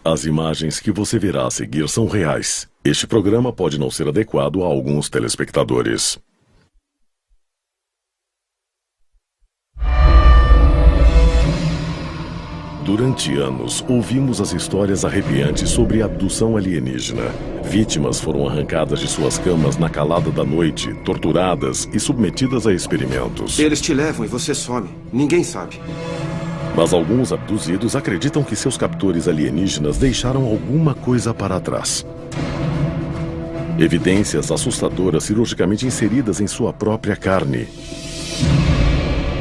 As imagens que você verá a seguir são reais. Este programa pode não ser adequado a alguns telespectadores. Durante anos, ouvimos as histórias arrepiantes sobre a abdução alienígena. Vítimas foram arrancadas de suas camas na calada da noite, torturadas e submetidas a experimentos. Eles te levam e você some. Ninguém sabe. Mas alguns abduzidos acreditam que seus captores alienígenas deixaram alguma coisa para trás. Evidências assustadoras cirurgicamente inseridas em sua própria carne.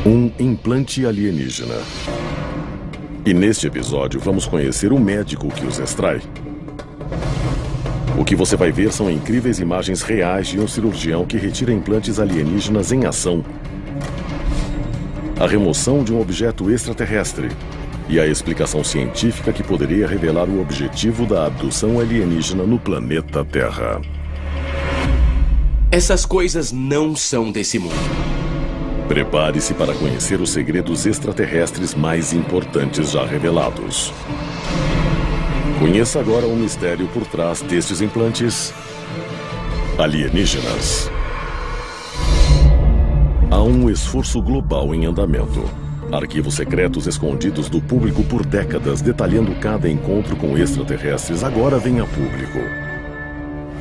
Um implante alienígena. E neste episódio vamos conhecer o médico que os extrai. O que você vai ver são incríveis imagens reais de um cirurgião que retira implantes alienígenas em ação, a remoção de um objeto extraterrestre e a explicação científica que poderia revelar o objetivo da abdução alienígena no planeta Terra. Essas coisas não são desse mundo. Prepare-se para conhecer os segredos extraterrestres mais importantes já revelados. Conheça agora o mistério por trás destes implantes alienígenas. Há um esforço global em andamento. Arquivos secretos escondidos do público por décadas, detalhando cada encontro com extraterrestres, agora vêm a público.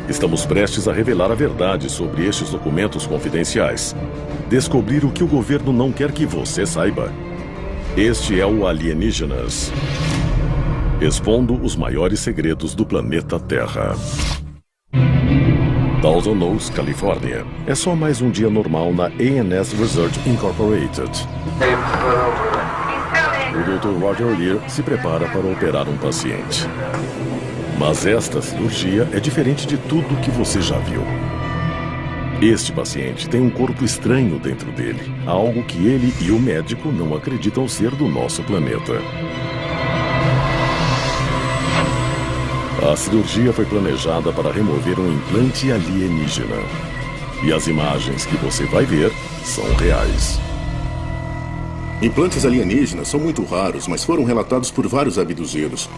Estamos prestes a revelar a verdade sobre estes documentos confidenciais. Descobrir o que o governo não quer que você saiba. Este é o Alienígenas, expondo os maiores segredos do planeta Terra. Thousand Oaks, Califórnia. É só mais um dia normal na A&S Research Incorporated. O Dr. Roger Lear se prepara para operar um paciente. Mas esta cirurgia é diferente de tudo que você já viu. Este paciente tem um corpo estranho dentro dele, algo que ele e o médico não acreditam ser do nosso planeta. A cirurgia foi planejada para remover um implante alienígena. E as imagens que você vai ver são reais. Implantes alienígenas são muito raros, mas foram relatados por vários abduzidos.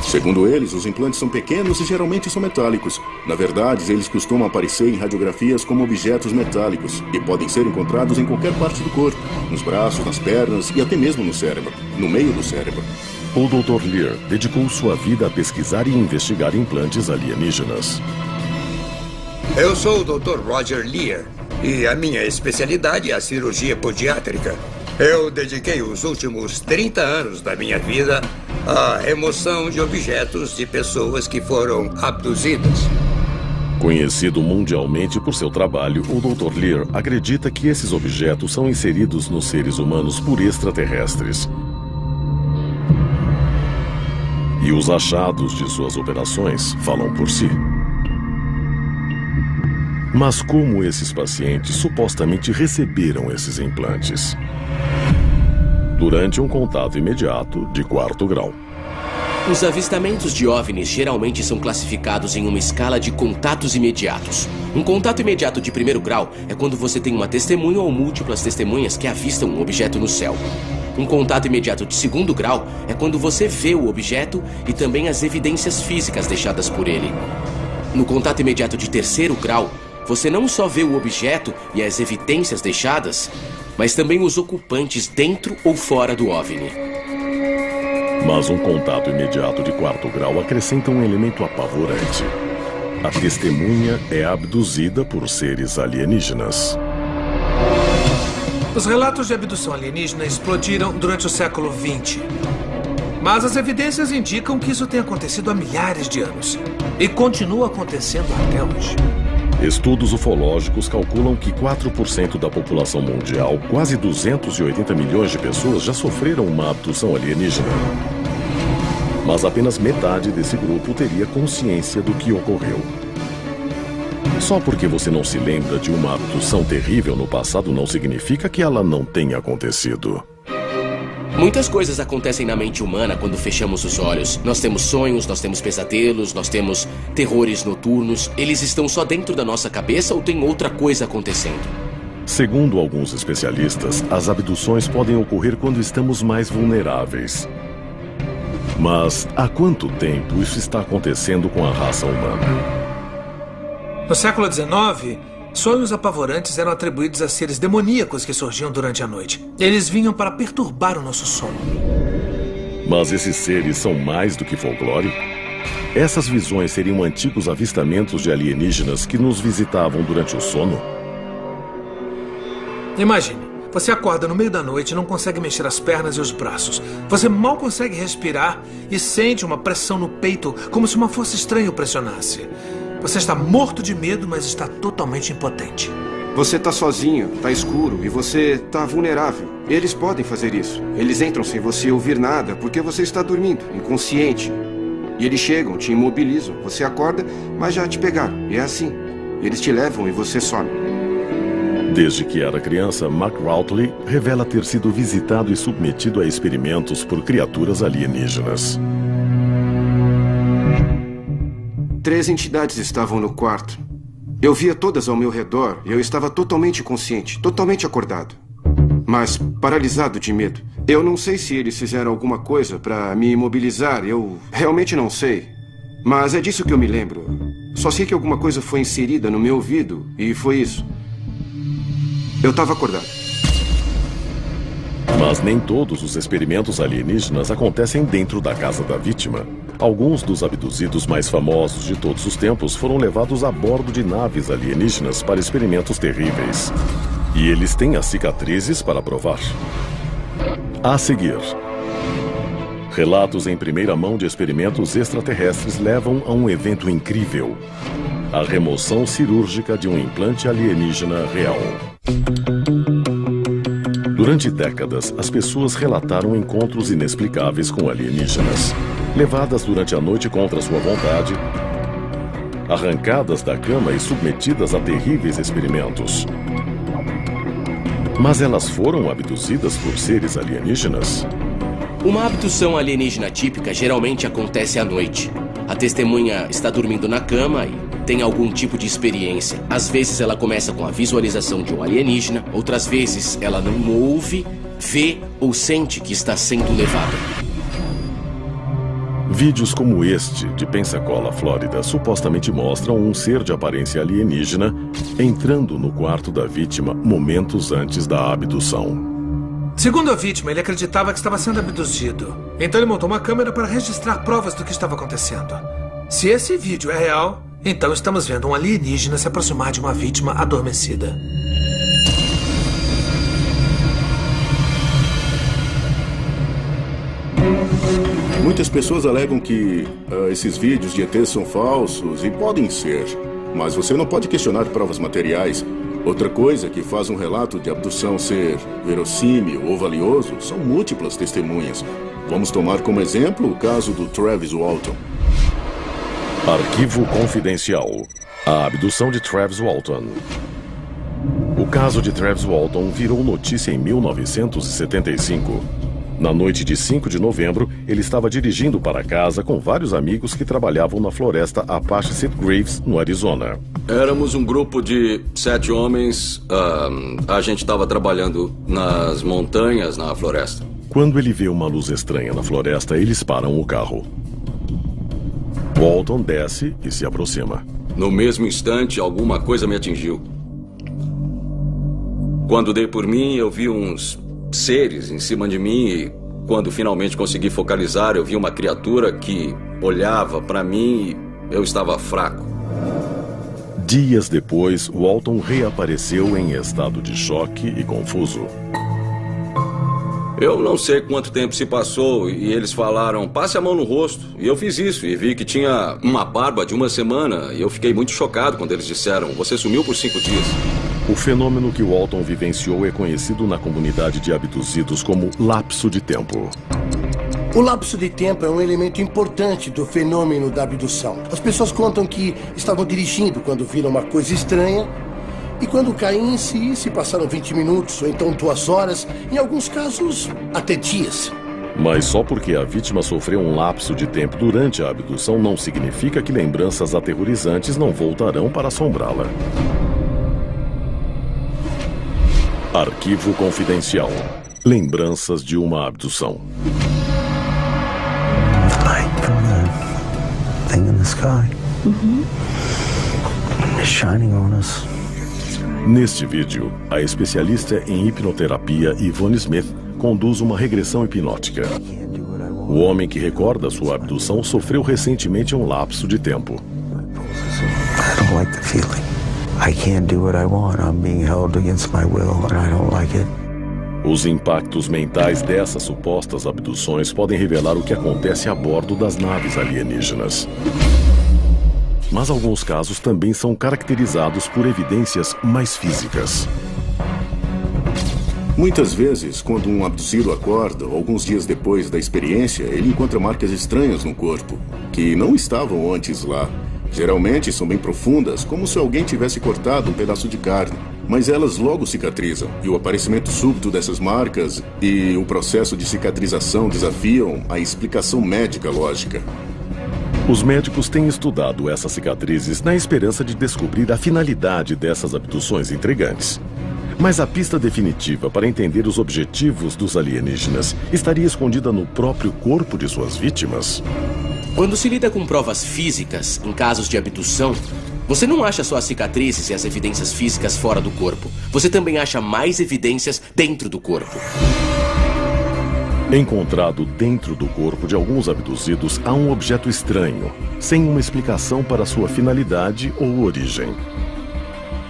Segundo eles, os implantes são pequenos e geralmente são metálicos. Na verdade, eles costumam aparecer em radiografias como objetos metálicos e podem ser encontrados em qualquer parte do corpo, nos braços, nas pernas e até mesmo no cérebro, no meio do cérebro. O Dr. Lear dedicou sua vida a pesquisar e investigar implantes alienígenas. Eu sou o Dr. Roger Lear e a minha especialidade é a cirurgia podiátrica. Eu dediquei os últimos 30 anos da minha vida à remoção de objetos de pessoas que foram abduzidas. Conhecido mundialmente por seu trabalho, o Dr. Lear acredita que esses objetos são inseridos nos seres humanos por extraterrestres. E os achados de suas operações falam por si. Mas como esses pacientes supostamente receberam esses implantes? Durante um contato imediato de 4º grau. Os avistamentos de OVNIs geralmente são classificados em uma escala de contatos imediatos. Um contato imediato de 1º grau é quando você tem uma testemunha ou múltiplas testemunhas que avistam um objeto no céu. Um contato imediato de 2º grau é quando você vê o objeto e também as evidências físicas deixadas por ele. No contato imediato de 3º grau, você não só vê o objeto e as evidências deixadas, mas também os ocupantes dentro ou fora do OVNI. Mas um contato imediato de 4º grau acrescenta um elemento apavorante. A testemunha é abduzida por seres alienígenas. Os relatos de abdução alienígena explodiram durante o século XX. Mas as evidências indicam que isso tem acontecido há milhares de anos. E continua acontecendo até hoje. Estudos ufológicos calculam que 4% da população mundial, quase 280 milhões de pessoas, já sofreram uma abdução alienígena. Mas apenas metade desse grupo teria consciência do que ocorreu. Só porque você não se lembra de uma abdução terrível no passado não significa que ela não tenha acontecido. Muitas coisas acontecem na mente humana quando fechamos os olhos. Nós temos sonhos, nós temos pesadelos, nós temos terrores noturnos. Eles estão só dentro da nossa cabeça ou tem outra coisa acontecendo? Segundo alguns especialistas, as abduções podem ocorrer quando estamos mais vulneráveis. Mas há quanto tempo isso está acontecendo com a raça humana? No século XIX, sonhos apavorantes eram atribuídos a seres demoníacos que surgiam durante a noite. Eles vinham para perturbar o nosso sono. Mas esses seres são mais do que folclore? Essas visões seriam antigos avistamentos de alienígenas que nos visitavam durante o sono? Imagine, você acorda no meio da noite e não consegue mexer as pernas e os braços. Você mal consegue respirar e sente uma pressão no peito, como se uma força estranha o pressionasse. Você está morto de medo, mas está totalmente impotente. Você está sozinho, está escuro e você está vulnerável. Eles podem fazer isso. Eles entram sem você ouvir nada porque você está dormindo, inconsciente. E eles chegam, te imobilizam. Você acorda, mas já te pegaram. E é assim. Eles te levam e você some. Desde que era criança, Mark Routley revela ter sido visitado e submetido a experimentos por criaturas alienígenas. 3 entidades estavam no quarto. Eu via todas ao meu redor e eu estava totalmente consciente, totalmente acordado. Mas paralisado de medo. Eu não sei se eles fizeram alguma coisa para me imobilizar, eu realmente não sei. Mas é disso que eu me lembro. Só sei que alguma coisa foi inserida no meu ouvido e foi isso. Eu estava acordado. Mas nem todos os experimentos alienígenas acontecem dentro da casa da vítima. Alguns dos abduzidos mais famosos de todos os tempos foram levados a bordo de naves alienígenas para experimentos terríveis. E eles têm as cicatrizes para provar. A seguir, relatos em primeira mão de experimentos extraterrestres levam a um evento incrível: a remoção cirúrgica de um implante alienígena real. Durante décadas, as pessoas relataram encontros inexplicáveis com alienígenas, levadas durante a noite contra sua vontade, arrancadas da cama e submetidas a terríveis experimentos. Mas elas foram abduzidas por seres alienígenas? Uma abdução alienígena típica geralmente acontece à noite. A testemunha está dormindo na cama e tem algum tipo de experiência. Às vezes ela começa com a visualização de um alienígena, outras vezes ela não ouve, vê ou sente que está sendo levada. Vídeos como este, de Pensacola, Flórida, supostamente mostram um ser de aparência alienígena entrando no quarto da vítima momentos antes da abdução. Segundo a vítima, ele acreditava que estava sendo abduzido. Então ele montou uma câmera para registrar provas do que estava acontecendo. Se esse vídeo é real, então estamos vendo um alienígena se aproximar de uma vítima adormecida. Muitas pessoas alegam que esses vídeos de ET são falsos, e podem ser. Mas você não pode questionar provas materiais. Outra coisa que faz um relato de abdução ser verossímil ou valioso são múltiplas testemunhas. Vamos tomar como exemplo o caso do Travis Walton. Arquivo confidencial. A abdução de Travis Walton. O caso de Travis Walton virou notícia em 1975. Na noite de 5 de novembro, ele estava dirigindo para casa com vários amigos que trabalhavam na floresta Apache Sitgraves, no Arizona. Éramos um grupo de 7 homens. A gente estava trabalhando nas montanhas, na floresta. Quando ele vê uma luz estranha na floresta, eles param o carro. Walton desce e se aproxima. No mesmo instante, alguma coisa me atingiu. Quando dei por mim, eu vi uns seres em cima de mim e quando finalmente consegui focalizar, eu vi uma criatura que olhava para mim e eu estava fraco. Dias depois, Walton reapareceu em estado de choque e confuso. Eu não sei quanto tempo se passou e eles falaram, passe a mão no rosto. E eu fiz isso e vi que tinha uma barba de 1 semana e eu fiquei muito chocado quando eles disseram, você sumiu por 5 dias. O fenômeno que Walton vivenciou é conhecido na comunidade de abduzidos como lapso de tempo. O lapso de tempo é um elemento importante do fenômeno da abdução. As pessoas contam que estavam dirigindo quando viram uma coisa estranha e quando caem em si, se passaram 20 minutos ou então 2 horas, em alguns casos até dias. Mas só porque a vítima sofreu um lapso de tempo durante a abdução não significa que lembranças aterrorizantes não voltarão para assombrá-la. Arquivo confidencial. Lembranças de uma abdução. the sky. It's shining on us. Neste vídeo, a especialista em hipnoterapia Yvonne Smith conduz uma regressão hipnótica. O homem que recorda sua abdução sofreu recentemente um lapso de tempo. I don't like the feeling. I can't do what I want. I'm being held against my will and I don't like it. Os impactos mentais dessas supostas abduções podem revelar o que acontece a bordo das naves alienígenas. Mas alguns casos também são caracterizados por evidências mais físicas. Muitas vezes, quando um abduzido acorda, alguns dias depois da experiência, ele encontra marcas estranhas no corpo, que não estavam antes lá. Geralmente são bem profundas, como se alguém tivesse cortado um pedaço de carne. Mas elas logo cicatrizam, e o aparecimento súbito dessas marcas e o processo de cicatrização desafiam a explicação médica lógica. Os médicos têm estudado essas cicatrizes na esperança de descobrir a finalidade dessas abduções intrigantes. Mas a pista definitiva para entender os objetivos dos alienígenas estaria escondida no próprio corpo de suas vítimas? Quando se lida com provas físicas, em casos de abdução, você não acha só as cicatrizes e as evidências físicas fora do corpo. Você também acha mais evidências dentro do corpo. Encontrado dentro do corpo de alguns abduzidos, há um objeto estranho, sem uma explicação para sua finalidade ou origem.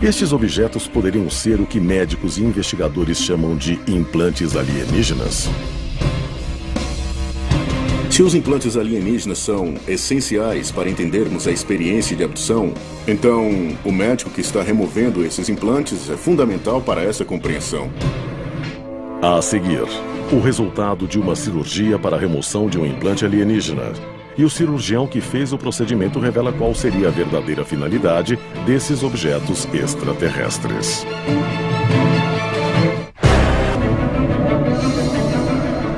Estes objetos poderiam ser o que médicos e investigadores chamam de implantes alienígenas. Se os implantes alienígenas são essenciais para entendermos a experiência de abdução, então o médico que está removendo esses implantes é fundamental para essa compreensão. A seguir, o resultado de uma cirurgia para a remoção de um implante alienígena. E o cirurgião que fez o procedimento revela qual seria a verdadeira finalidade desses objetos extraterrestres.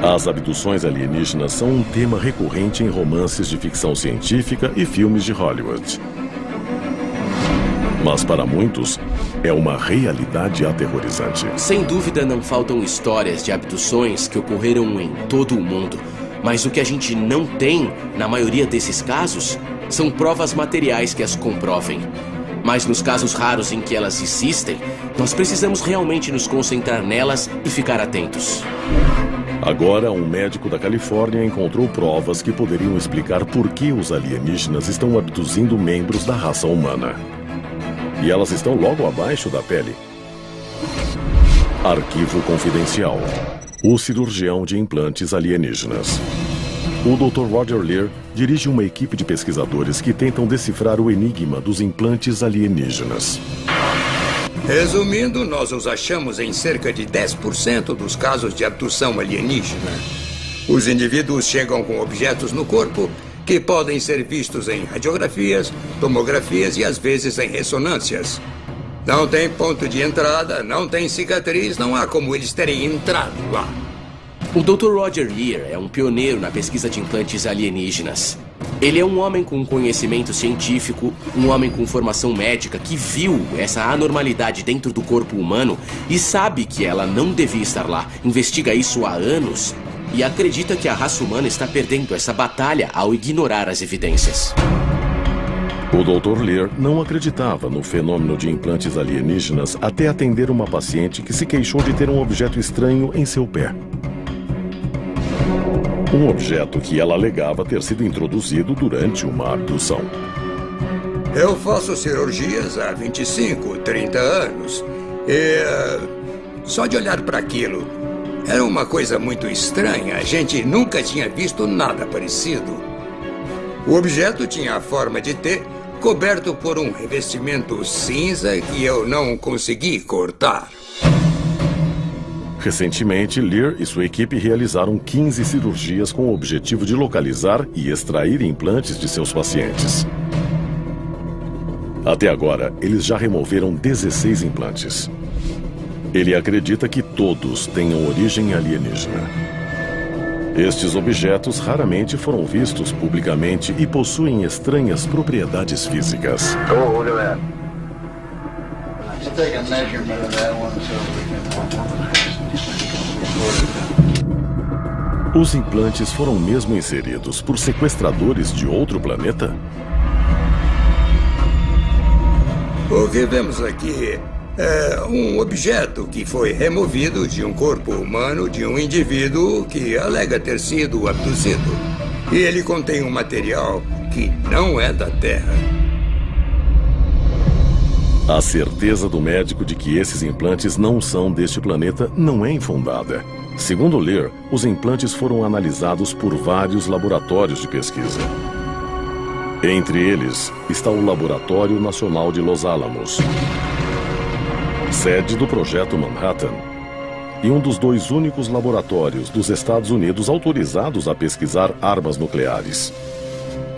As abduções alienígenas são um tema recorrente em romances de ficção científica e filmes de Hollywood. Mas para muitos, é uma realidade aterrorizante. Sem dúvida, não faltam histórias de abduções que ocorreram em todo o mundo. Mas o que a gente não tem, na maioria desses casos, são provas materiais que as comprovem. Mas nos casos raros em que elas existem, nós precisamos realmente nos concentrar nelas e ficar atentos. Agora, um médico da Califórnia encontrou provas que poderiam explicar por que os alienígenas estão abduzindo membros da raça humana. E elas estão logo abaixo da pele. Arquivo confidencial. O cirurgião de implantes alienígenas. O Dr. Roger Leir dirige uma equipe de pesquisadores que tentam decifrar o enigma dos implantes alienígenas. Resumindo, nós os achamos em cerca de 10% dos casos de abdução alienígena. Os indivíduos chegam com objetos no corpo que podem ser vistos em radiografias, tomografias e às vezes em ressonâncias. Não tem ponto de entrada, não tem cicatriz, não há como eles terem entrado lá. O Dr. Roger Leir é um pioneiro na pesquisa de implantes alienígenas. Ele é um homem com conhecimento científico, um homem com formação médica que viu essa anormalidade dentro do corpo humano e sabe que ela não devia estar lá. Investiga isso há anos e acredita que a raça humana está perdendo essa batalha ao ignorar as evidências. O Dr. Leir não acreditava no fenômeno de implantes alienígenas até atender uma paciente que se queixou de ter um objeto estranho em seu pé. Um objeto que ela alegava ter sido introduzido durante uma abdução. Eu faço cirurgias há 25, 30 anos. E só de olhar para aquilo, era uma coisa muito estranha. A gente nunca tinha visto nada parecido. O objeto tinha a forma de T, coberto por um revestimento cinza que eu não consegui cortar. Recentemente, Leir e sua equipe realizaram 15 cirurgias com o objetivo de localizar e extrair implantes de seus pacientes. Até agora, eles já removeram 16 implantes. Ele acredita que todos tenham origem alienígena. Estes objetos raramente foram vistos publicamente e possuem estranhas propriedades físicas. Oh, look at that. Let's take a measurement of that one so we can... Os implantes foram mesmo inseridos por sequestradores de outro planeta? O que vemos aqui é um objeto que foi removido de um corpo humano de um indivíduo que alega ter sido abduzido. E ele contém um material que não é da Terra. A certeza do médico de que esses implantes não são deste planeta não é infundada. Segundo Lear, os implantes foram analisados por vários laboratórios de pesquisa. Entre eles está o Laboratório Nacional de Los Alamos, sede do Projeto Manhattan, e um dos 2 únicos laboratórios dos Estados Unidos autorizados a pesquisar armas nucleares.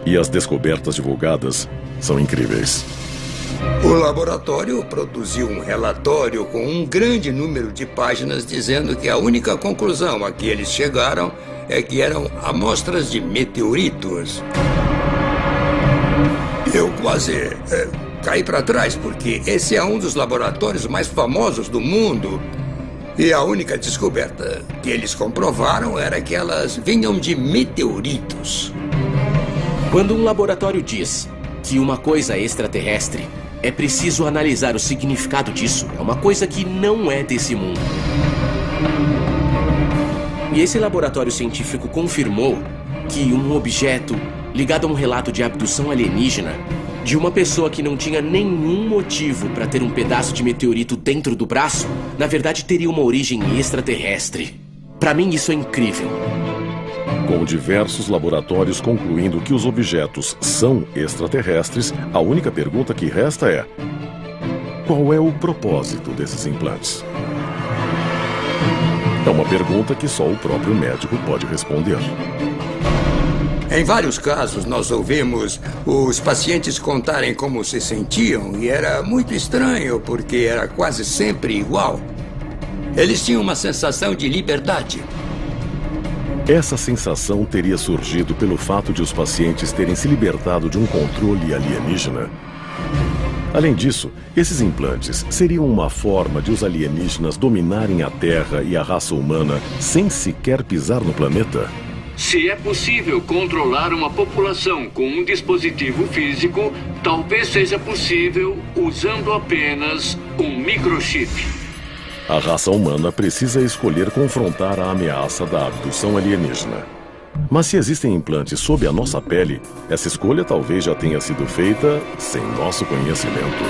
E as descobertas divulgadas são incríveis. O laboratório produziu um relatório com um grande número de páginas dizendo que a única conclusão a que eles chegaram é que eram amostras de meteoritos. Eu quase caí para trás, porque esse é um dos laboratórios mais famosos do mundo. E a única descoberta que eles comprovaram era que elas vinham de meteoritos. Quando um laboratório diz que uma coisa é extraterrestre, é preciso analisar o significado disso. É uma coisa que não é desse mundo. E esse laboratório científico confirmou que um objeto ligado a um relato de abdução alienígena de uma pessoa que não tinha nenhum motivo para ter um pedaço de meteorito dentro do braço, na verdade teria uma origem extraterrestre. Para mim isso é incrível. Com diversos laboratórios concluindo que os objetos são extraterrestres, a única pergunta que resta é: qual é o propósito desses implantes? É uma pergunta que só o próprio médico pode responder. Em vários casos, nós ouvimos os pacientes contarem como se sentiam e era muito estranho porque era quase sempre igual. Eles tinham uma sensação de liberdade. Essa sensação teria surgido pelo fato de os pacientes terem se libertado de um controle alienígena. Além disso, esses implantes seriam uma forma de os alienígenas dominarem a Terra e a raça humana sem sequer pisar no planeta? Se é possível controlar uma população com um dispositivo físico, talvez seja possível usando apenas um microchip. A raça humana precisa escolher confrontar a ameaça da abdução alienígena. Mas se existem implantes sob a nossa pele, essa escolha talvez já tenha sido feita sem nosso conhecimento.